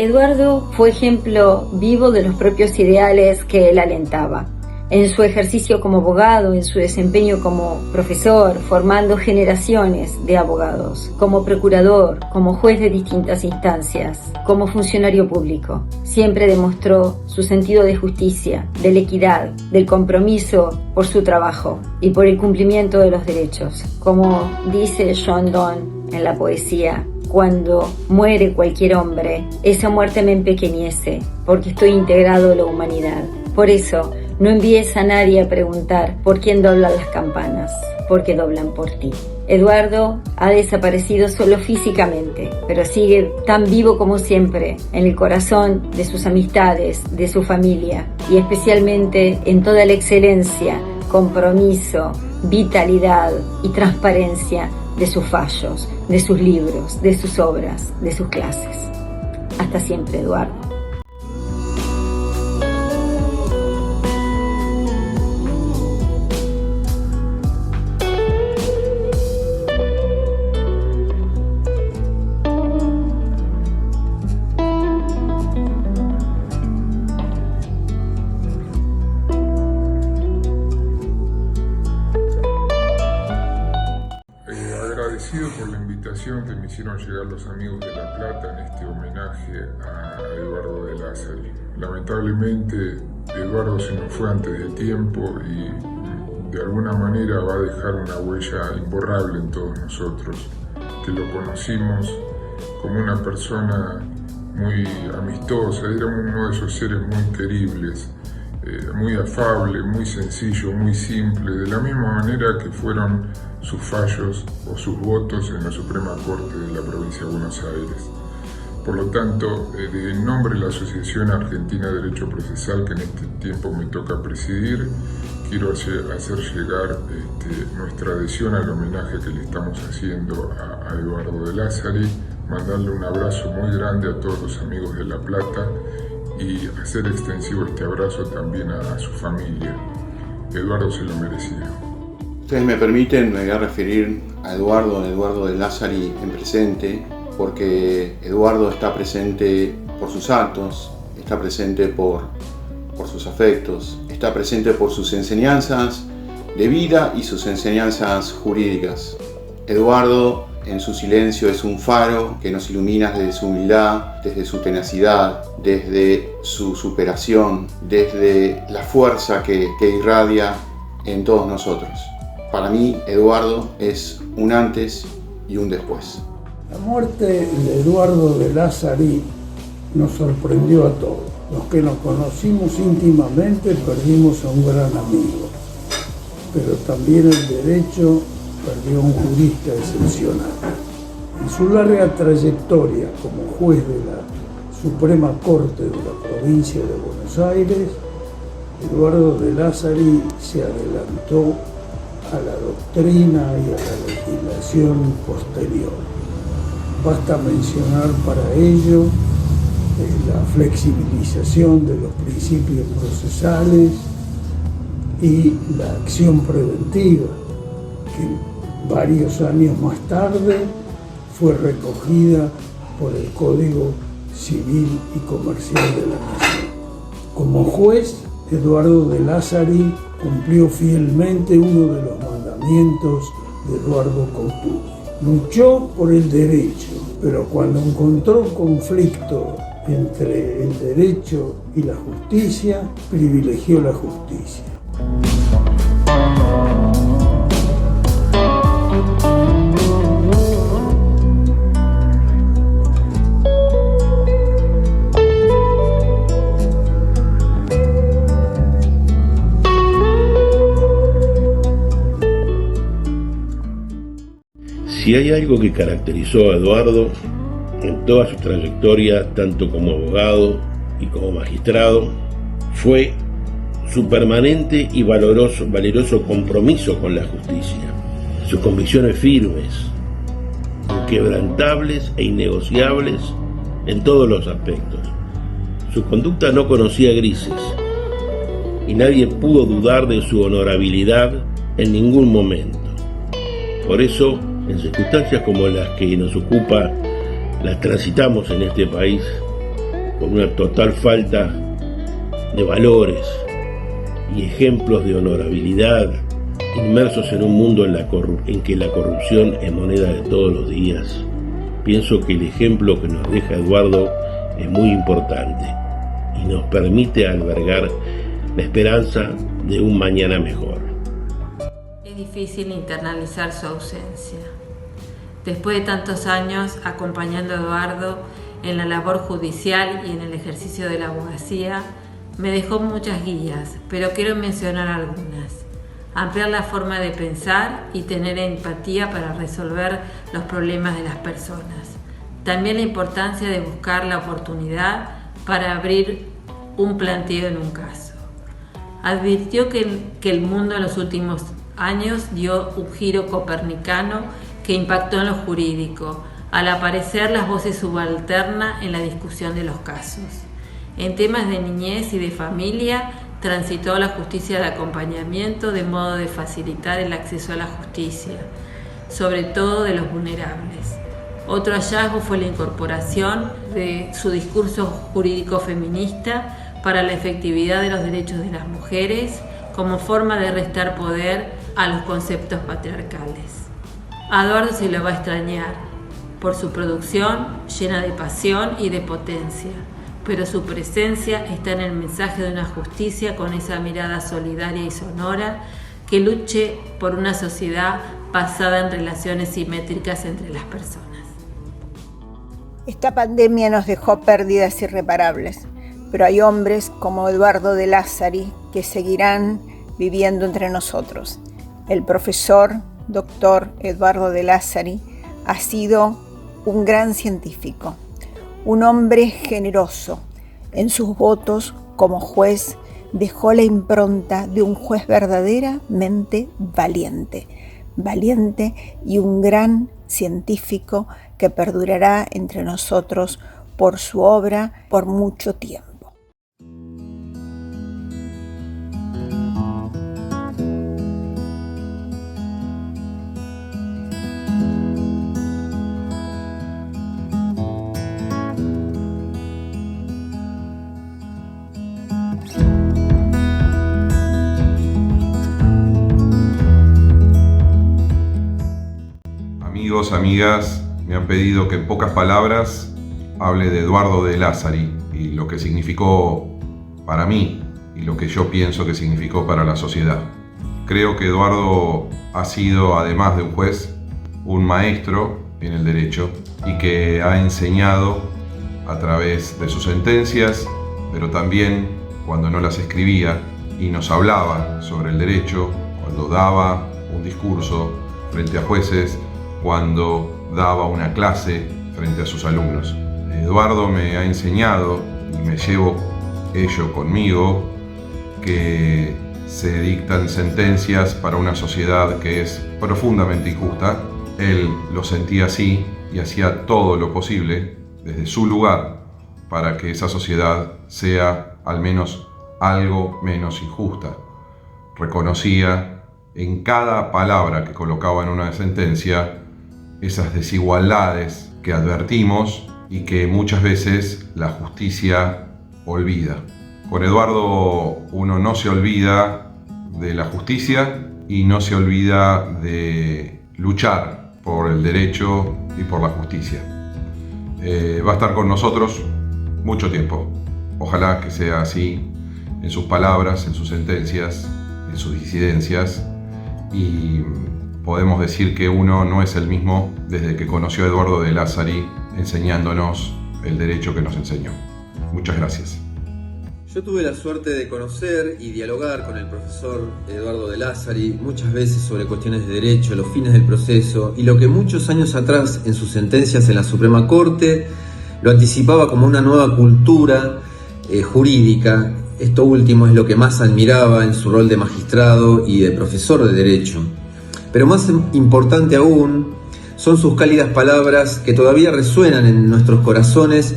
Eduardo fue ejemplo vivo de los propios ideales que él alentaba. En su ejercicio como abogado, en su desempeño como profesor, formando generaciones de abogados, como procurador, como juez de distintas instancias, como funcionario público, siempre demostró su sentido de justicia, de la equidad, del compromiso por su trabajo y por el cumplimiento de los derechos. Como dice John Donne en la poesía, cuando muere cualquier hombre, esa muerte me empequeñece, porque estoy integrado a la humanidad. Por eso, no envíes a nadie a preguntar por quién doblan las campanas, porque doblan por ti. Eduardo ha desaparecido solo físicamente, pero sigue tan vivo como siempre en el corazón de sus amistades, de su familia y especialmente en toda la excelencia, compromiso, vitalidad y transparencia de sus fallos, de sus libros, de sus obras, de sus clases. Hasta siempre, Eduardo. Agradecido por la invitación que me hicieron llegar los amigos de La Plata en este homenaje a Eduardo de Lázari. Lamentablemente, Eduardo se nos fue antes de tiempo y de alguna manera va a dejar una huella imborrable en todos nosotros, que lo conocimos como una persona muy amistosa, era uno de esos seres muy queribles, muy afable, muy sencillo, muy simple, de la misma manera que fueron sus fallos o sus votos en la Suprema Corte de la provincia de Buenos Aires. Por lo tanto, en nombre de la Asociación Argentina de Derecho Procesal, que en este tiempo me toca presidir, quiero hacer llegar nuestra adhesión al homenaje que le estamos haciendo a Eduardo de Lázari, mandarle un abrazo muy grande a todos los amigos de La Plata y hacer extensivo este abrazo también a su familia. Eduardo se lo merecía. Ustedes me permiten, me voy a referir a Eduardo de Lázari en presente, porque Eduardo está presente por sus actos, está presente por sus afectos, está presente por sus enseñanzas de vida y sus enseñanzas jurídicas. Eduardo, en su silencio, es un faro que nos ilumina desde su humildad, desde su tenacidad, desde su superación, desde la fuerza que irradia en todos nosotros. Para mí, Eduardo es un antes y un después. La muerte de Eduardo de Lázari nos sorprendió a todos. Los que nos conocimos íntimamente perdimos a un gran amigo, pero también el derecho perdió a un jurista excepcional. En su larga trayectoria como juez de la Suprema Corte de la provincia de Buenos Aires, Eduardo de Lázari se adelantó a la doctrina y a la legislación posterior. Basta mencionar para ello la flexibilización de los principios procesales y la acción preventiva, que varios años más tarde fue recogida por el Código Civil y Comercial de la Nación. Como juez, Eduardo de Lázari cumplió fielmente uno de los mandamientos de Eduardo Coutume. Luchó por el derecho, pero cuando encontró conflicto entre el derecho y la justicia, privilegió la justicia. Si hay algo que caracterizó a Eduardo en toda su trayectoria, tanto como abogado y como magistrado, fue su permanente y valeroso compromiso con la justicia, sus convicciones firmes, inquebrantables e innegociables en todos los aspectos. Su conducta no conocía grises y nadie pudo dudar de su honorabilidad en ningún momento. Por eso, en circunstancias como las que nos ocupa, las transitamos en este país, por una total falta de valores y ejemplos de honorabilidad, inmersos en un mundo en que la corrupción es moneda de todos los días. Pienso que el ejemplo que nos deja Eduardo es muy importante y nos permite albergar la esperanza de un mañana mejor. Es difícil internalizar su ausencia. Después de tantos años acompañando a Eduardo en la labor judicial y en el ejercicio de la abogacía, me dejó muchas guías, pero quiero mencionar algunas. Ampliar la forma de pensar y tener empatía para resolver los problemas de las personas. También la importancia de buscar la oportunidad para abrir un planteo en un caso. Advirtió que el mundo en los últimos años dio un giro copernicano que impactó en lo jurídico, al aparecer las voces subalternas en la discusión de los casos. En temas de niñez y de familia, transitó la justicia de acompañamiento de modo de facilitar el acceso a la justicia, sobre todo de los vulnerables. Otro hallazgo fue la incorporación de su discurso jurídico feminista para la efectividad de los derechos de las mujeres como forma de restar poder a los conceptos patriarcales. A Eduardo se lo va a extrañar por su producción llena de pasión y de potencia, pero su presencia está en el mensaje de una justicia con esa mirada solidaria y sonora que luche por una sociedad basada en relaciones simétricas entre las personas. Esta pandemia nos dejó pérdidas irreparables, pero hay hombres como Eduardo de Lázari que seguirán viviendo entre nosotros. El profesor, doctor Eduardo de Lázari, ha sido un gran científico, un hombre generoso. En sus votos como juez dejó la impronta de un juez verdaderamente valiente y un gran científico que perdurará entre nosotros por su obra por mucho tiempo. Amigos, amigas, me han pedido que en pocas palabras hable de Eduardo de Lázari y lo que significó para mí y lo que yo pienso que significó para la sociedad. Creo que Eduardo ha sido, además de un juez, un maestro en el derecho y que ha enseñado a través de sus sentencias, pero también cuando no las escribía y nos hablaba sobre el derecho, cuando daba un discurso frente a jueces, cuando daba una clase frente a sus alumnos. Eduardo me ha enseñado, y me llevo ello conmigo, que se dictan sentencias para una sociedad que es profundamente injusta. Él lo sentía así y hacía todo lo posible desde su lugar para que esa sociedad sea al menos algo menos injusta. Reconocía en cada palabra que colocaba en una sentencia esas desigualdades que advertimos y que muchas veces la justicia olvida. Con Eduardo uno no se olvida de la justicia y no se olvida de luchar por el derecho y por la justicia. Va a estar con nosotros mucho tiempo. Ojalá que sea así en sus palabras, en sus sentencias, en sus disidencias, y podemos decir que uno no es el mismo desde que conoció a Eduardo de Lázari enseñándonos el derecho que nos enseñó. Muchas gracias. Yo tuve la suerte de conocer y dialogar con el profesor Eduardo de Lázari muchas veces sobre cuestiones de derecho, los fines del proceso y lo que muchos años atrás en sus sentencias en la Suprema Corte lo anticipaba como una nueva cultura jurídica. Esto último es lo que más admiraba en su rol de magistrado y de profesor de derecho. Pero más importante aún son sus cálidas palabras que todavía resuenan en nuestros corazones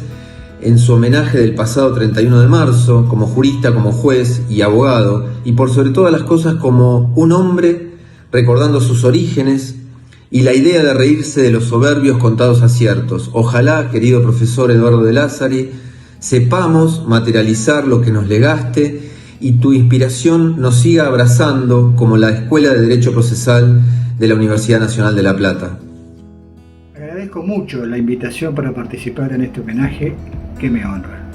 en su homenaje del pasado 31 de marzo, como jurista, como juez y abogado, y por sobre todas las cosas como un hombre recordando sus orígenes y la idea de reírse de los soberbios contados aciertos. Ojalá, querido profesor Eduardo de Lázari, sepamos materializar lo que nos legaste y tu inspiración nos siga abrazando como la Escuela de Derecho Procesal de la Universidad Nacional de La Plata. Agradezco mucho la invitación para participar en este homenaje que me honra.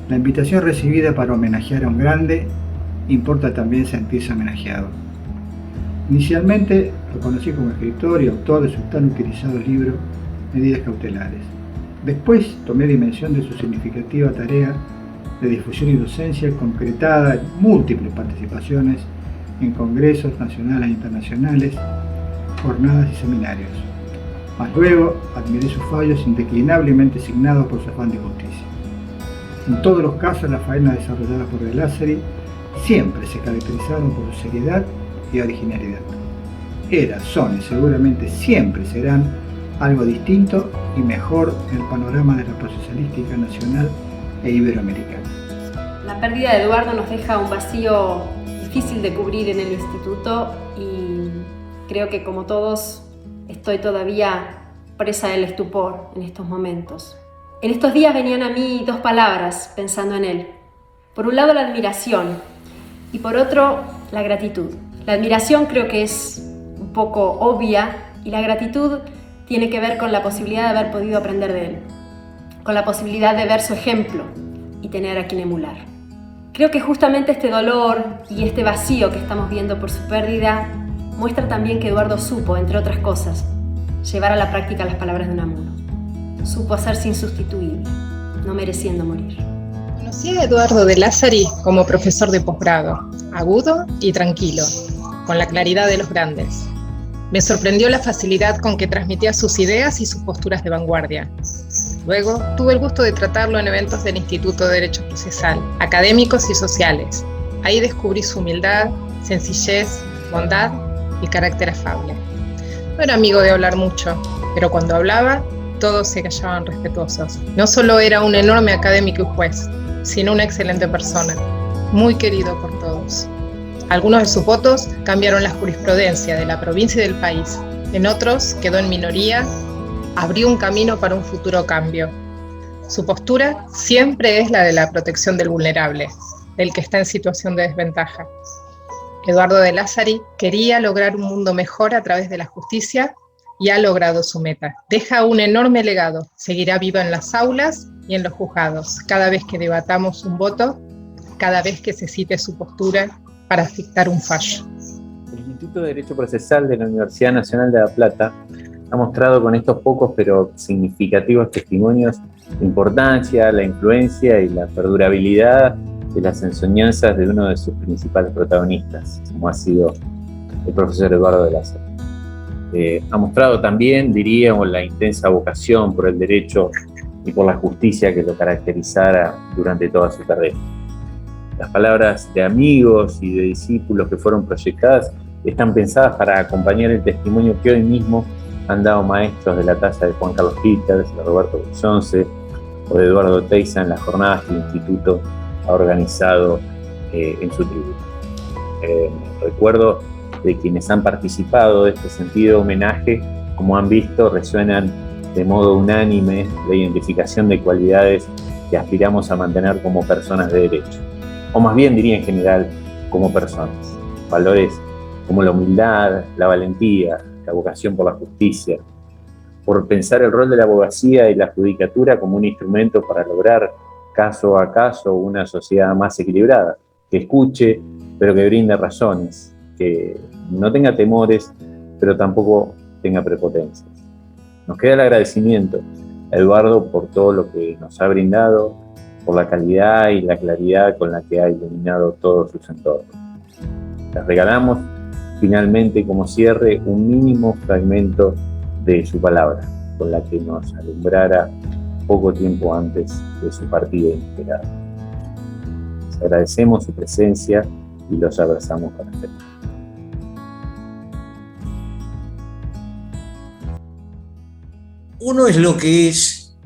La invitación recibida para homenajear a un grande importa también sentirse homenajeado. Inicialmente lo conocí como escritor y autor de su tan utilizado libro Medidas Cautelares. Después tomé dimensión de su significativa tarea de difusión y docencia concretada en múltiples participaciones en congresos nacionales e internacionales, jornadas y seminarios. Mas luego admiré sus fallos indeclinablemente signados por su afán de justicia. En todos los casos, las faenas desarrolladas por De Lázari siempre se caracterizaron por su seriedad y originalidad. Son y seguramente siempre serán algo distinto y mejor en el panorama de la procesalística nacional e iberoamericana. La pérdida de Eduardo nos deja un vacío difícil de cubrir en el instituto y creo que, como todos, estoy todavía presa del estupor en estos momentos. En estos días venían a mí dos palabras pensando en él. Por un lado, la admiración y por otro, la gratitud. La admiración creo que es un poco obvia y la gratitud tiene que ver con la posibilidad de haber podido aprender de él, con la posibilidad de ver su ejemplo y tener a quien emular. Creo que justamente este dolor y este vacío que estamos viendo por su pérdida muestra también que Eduardo supo, entre otras cosas, llevar a la práctica las palabras de Unamuno. Supo hacerse insustituible, no mereciendo morir. Conocí a Eduardo De Lázari como profesor de posgrado, agudo y tranquilo, con la claridad de los grandes. Me sorprendió la facilidad con que transmitía sus ideas y sus posturas de vanguardia. Luego, tuve el gusto de tratarlo en eventos del Instituto de Derecho Procesal, académicos y sociales. Ahí descubrí su humildad, sencillez, bondad y carácter afable. No era amigo de hablar mucho, pero cuando hablaba, todos se callaban respetuosos. No solo era un enorme académico y juez, sino una excelente persona, muy querido por todos. Algunos de sus votos cambiaron la jurisprudencia de la provincia y del país. En otros quedó en minoría, abrió un camino para un futuro cambio. Su postura siempre es la de la protección del vulnerable, del que está en situación de desventaja. Eduardo De Lázari quería lograr un mundo mejor a través de la justicia y ha logrado su meta. Deja un enorme legado, seguirá vivo en las aulas y en los juzgados, cada vez que debatamos un voto, cada vez que se cite su postura para dictar un fallo. El Instituto de Derecho Procesal de la Universidad Nacional de La Plata ha mostrado con estos pocos pero significativos testimonios la importancia, la influencia y la perdurabilidad de las enseñanzas de uno de sus principales protagonistas, como ha sido el profesor Eduardo De Lázari. Ha mostrado también, diríamos, la intensa vocación por el derecho y por la justicia que lo caracterizara durante toda su carrera. Las palabras de amigos y de discípulos que fueron proyectadas están pensadas para acompañar el testimonio que hoy mismo han dado maestros de la talla de Juan Carlos Peters, de Roberto Berzonce o de Eduardo Teiza en las jornadas que el Instituto ha organizado en su tributo. Recuerdo de quienes han participado de este sentido de homenaje, como han visto, resuenan de modo unánime la identificación de cualidades que aspiramos a mantener como personas de derecho, o más bien diría en general como personas. Valores como la humildad, la valentía, la vocación por la justicia, por pensar el rol de la abogacía y la judicatura como un instrumento para lograr caso a caso una sociedad más equilibrada, que escuche pero que brinde razones, que no tenga temores pero tampoco tenga prepotencias. Nos queda el agradecimiento a Eduardo por todo lo que nos ha brindado, por la calidad y la claridad con la que ha iluminado todos sus entornos. Les regalamos finalmente como cierre un mínimo fragmento de su palabra, con la que nos alumbrara poco tiempo antes de su partida inesperada. Les agradecemos su presencia y los abrazamos con afecto. Uno es lo que es,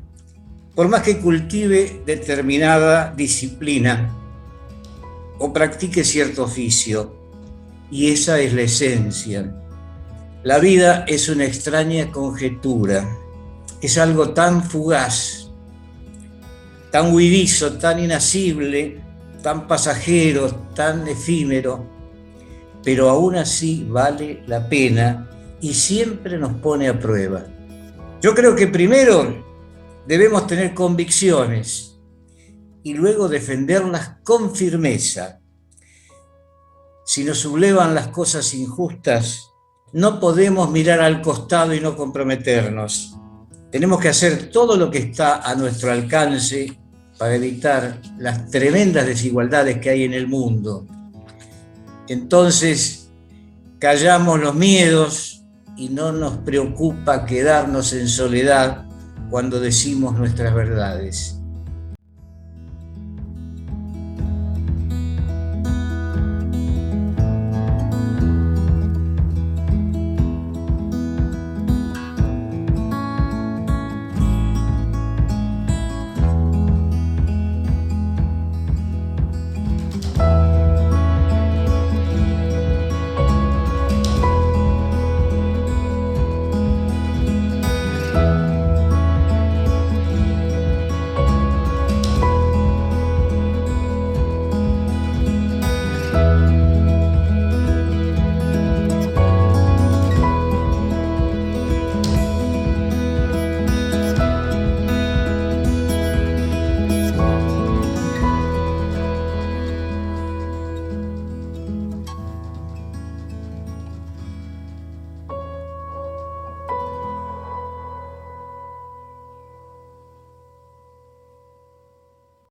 por más que cultive determinada disciplina o practique cierto oficio, y esa es la esencia. La vida es una extraña conjetura, es algo tan fugaz, tan huidizo, tan inasible, tan pasajero, tan efímero, pero aún así vale la pena y siempre nos pone a prueba. Yo creo que primero debemos tener convicciones y luego defenderlas con firmeza. Si nos sublevan las cosas injustas, no podemos mirar al costado y no comprometernos. Tenemos que hacer todo lo que está a nuestro alcance para evitar las tremendas desigualdades que hay en el mundo. Entonces, callamos los miedos y no nos preocupa quedarnos en soledad cuando decimos nuestras verdades.